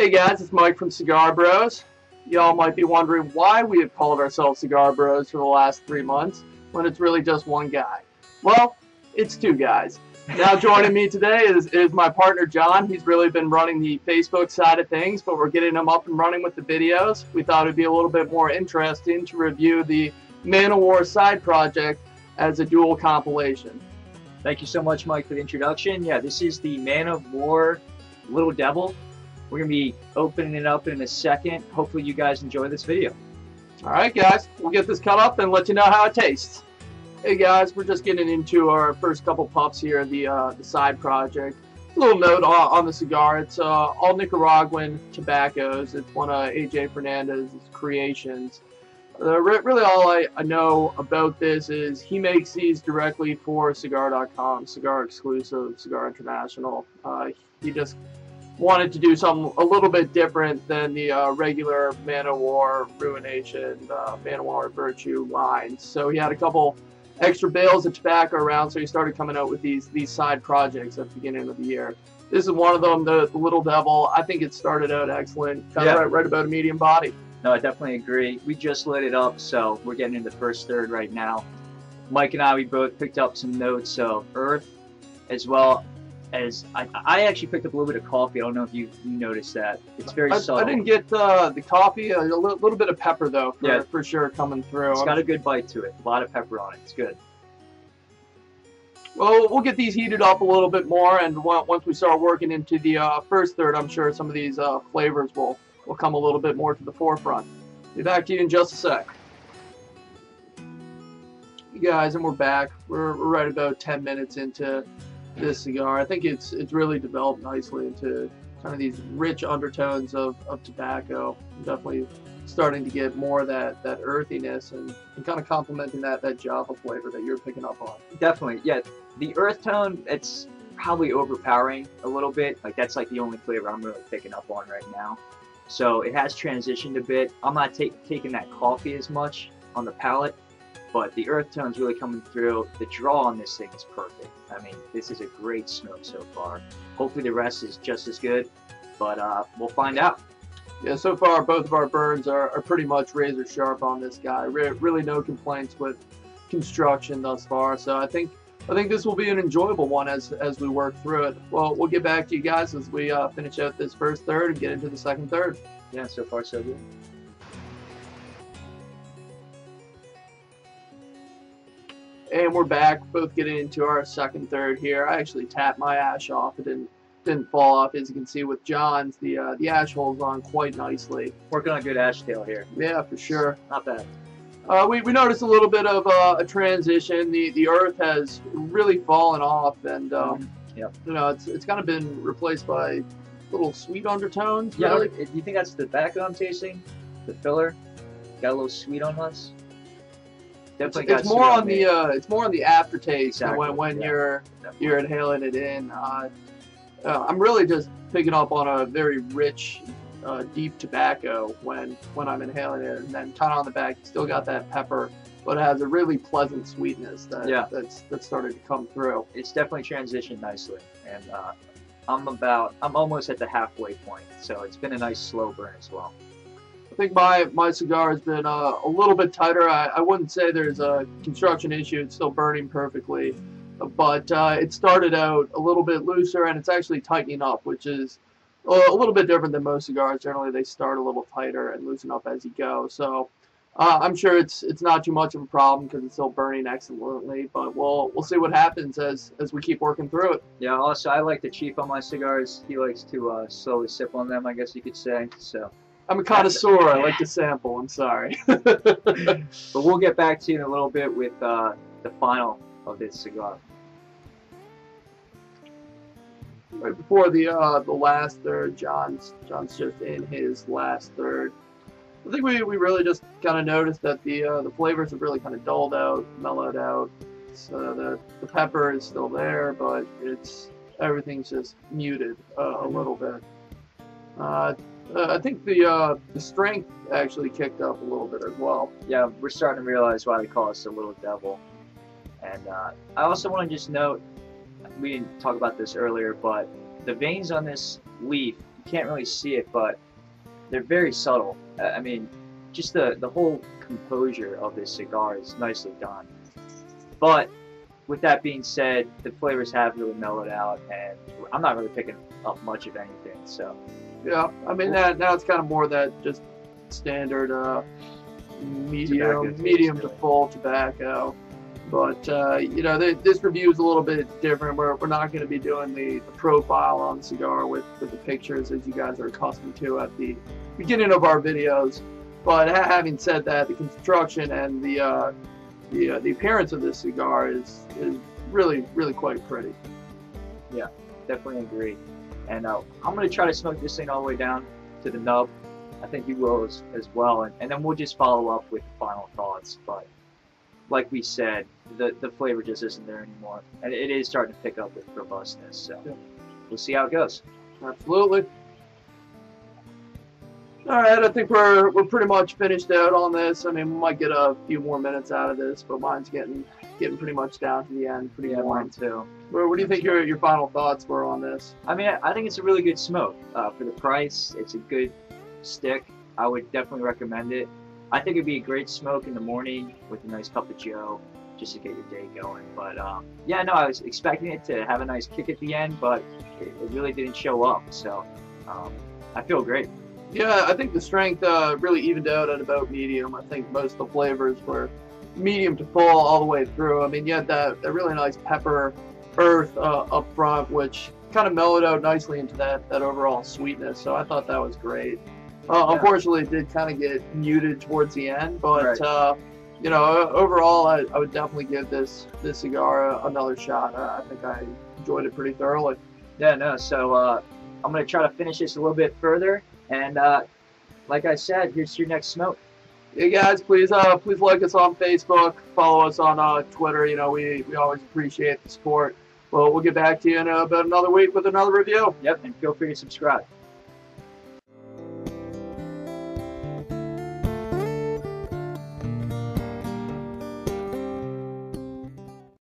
Hey guys, it's Mike from Cigarbros. Y'all might be wondering why we have called ourselves Cigarbros for the last 3 months when it's really just one guy. Well, it's two guys. Now joining me today is my partner John. He's really been running the Facebook side of things, but we're getting him up and running with the videos. We thought it'd be a little bit more interesting to review the Man of War side project as a dual compilation. Thank you so much, Mike, for the introduction. Yeah, this is the Man of War Little Devil. We're going to be opening it up in a second. Hopefully you guys enjoy this video. Alright guys, we'll get this cut up and let you know how it tastes. Hey guys, we're just getting into our first couple puffs here, the side project. A little note on the cigar, it's all Nicaraguan tobaccos. It's one of AJ Fernandez's creations. Really all I know about this is he makes these directly for Cigar.com, Cigar exclusive, Cigar International. He just wanted to do something a little bit different than the regular Man of War, Ruination, Man of War, Virtue lines. So he had a couple extra bales of tobacco around, so he started coming out with these side projects at the beginning of the year. This is one of them, the Little Devil. I think it started out excellent, kind of right about a medium body. No, I definitely agree. We just lit it up, so we're getting into the first third right now. Mike and I, we both picked up some notes of earth, as well as I actually picked up a little bit of coffee. I don't know if you noticed that. It's very subtle. I didn't get the coffee. A little bit of pepper though, for sure coming through. It's got a good bite to it. A lot of pepper on it. It's good. Well, we'll get these heated up a little bit more, and once we start working into the first third, I'm sure some of these flavors will come a little bit more to the forefront. Be back to you in just a sec. You guys, and we're back. We're right about 10 minutes into this cigar. I think it's really developed nicely into kind of these rich undertones of tobacco. I'm definitely starting to get more of that earthiness and kind of complementing that Java flavor that you're picking up on. Definitely, yeah. The earth tone, it's probably overpowering a little bit. Like that's like the only flavor I'm really picking up on right now. So it has transitioned a bit. I'm not taking that coffee as much on the palate, but the earth tone's really coming through. The draw on this thing is perfect. I mean, this is a great smoke so far. Hopefully the rest is just as good, but we'll find out. Yeah, so far both of our burns are pretty much razor sharp on this guy. Really no complaints with construction thus far. So I think this will be an enjoyable one as we work through it. Well, we'll get back to you guys as we finish out this first third and get into the second third. Yeah, so far so good. And we're back, both getting into our second third here. I actually tapped my ash off. It didn't fall off. As you can see with John's, the ash hole's on quite nicely. Working on a good ash tail here. Yeah, for sure. Not bad. We noticed a little bit of a transition. The earth has really fallen off, and yep. You know, it's kind of been replaced by little sweet undertones. Yeah, really. do you think that's the tobacco I'm tasting? The filler got a little sweet on us. Definitely it's more on the more on the aftertaste. Exactly. when you're inhaling it in. I'm really just picking up on a very rich, deep tobacco when I'm inhaling it, and then kind of on the back, you still got that pepper, but it has a really pleasant sweetness that's started to come through. It's definitely transitioned nicely, and I'm almost at the halfway point, so it's been a nice slow burn as well. I think my cigar has been a little bit tighter. I wouldn't say there's a construction issue. It's still burning perfectly, but it started out a little bit looser, and it's actually tightening up, which is a little bit different than most cigars. Generally, they start a little tighter and loosen up as you go. So I'm sure it's not too much of a problem because it's still burning excellently. But we'll see what happens as we keep working through it. Yeah. Also, I like the chief on my cigars. He likes to slowly sip on them, I guess you could say. So. I'm a connoisseur. I like to sample. I'm sorry. But we'll get back to you in a little bit with the final of this cigar. Right before the last third, John's just in his last third. I think we really just kind of noticed that the flavors have really kind of dulled out, mellowed out. So the pepper is still there, but everything's just muted a little bit. I think the strength actually kicked up a little bit as well. Yeah, we're starting to realize why they call us the Little Devil. And I also want to just note, we didn't talk about this earlier, but the veins on this leaf, you can't really see it, but they're very subtle. I mean, just the whole composure of this cigar is nicely done. But with that being said, the flavors have really mellowed out, and I'm not really picking up much of anything. So yeah, I mean now it's kind of more that just standard medium to full tobacco. But you know, this review is a little bit different. We're not going to be doing the profile on the cigar with the pictures as you guys are accustomed to at the beginning of our videos. But having said that, the construction and the appearance of this cigar is really quite pretty. Yeah, definitely agree. And I'm going to try to smoke this thing all the way down to the nub. I think you will as well. And then we'll just follow up with final thoughts. But like we said, the flavor just isn't there anymore. And it is starting to pick up with robustness. So yeah, we'll see how it goes. Absolutely. All right, I think we're pretty much finished out on this. I mean, we might get a few more minutes out of this, but mine's getting pretty much down to the end. Pretty warm. Mine too. What do you think your final thoughts were on this? I mean, I think it's a really good smoke. For the price, it's a good stick. I would definitely recommend it. I think it'd be a great smoke in the morning with a nice cup of joe, just to get your day going. But yeah, no, I was expecting it to have a nice kick at the end, but it really didn't show up. So I feel great. Yeah, I think the strength really evened out at about medium. I think most of the flavors were medium to full all the way through. I mean, you had that really nice pepper earth up front, which kind of mellowed out nicely into that overall sweetness. So I thought that was great. Unfortunately, it did kind of get muted towards the end, but right. You know, overall, I would definitely give this cigar another shot. I think I enjoyed it pretty thoroughly. Yeah, no. So I'm gonna try to finish this a little bit further. And like I said, here's your next smoke. Hey guys, please like us on Facebook, follow us on Twitter. You know, we always appreciate the support. Well, we'll get back to you in about another week with another review. Yep, and feel free to subscribe.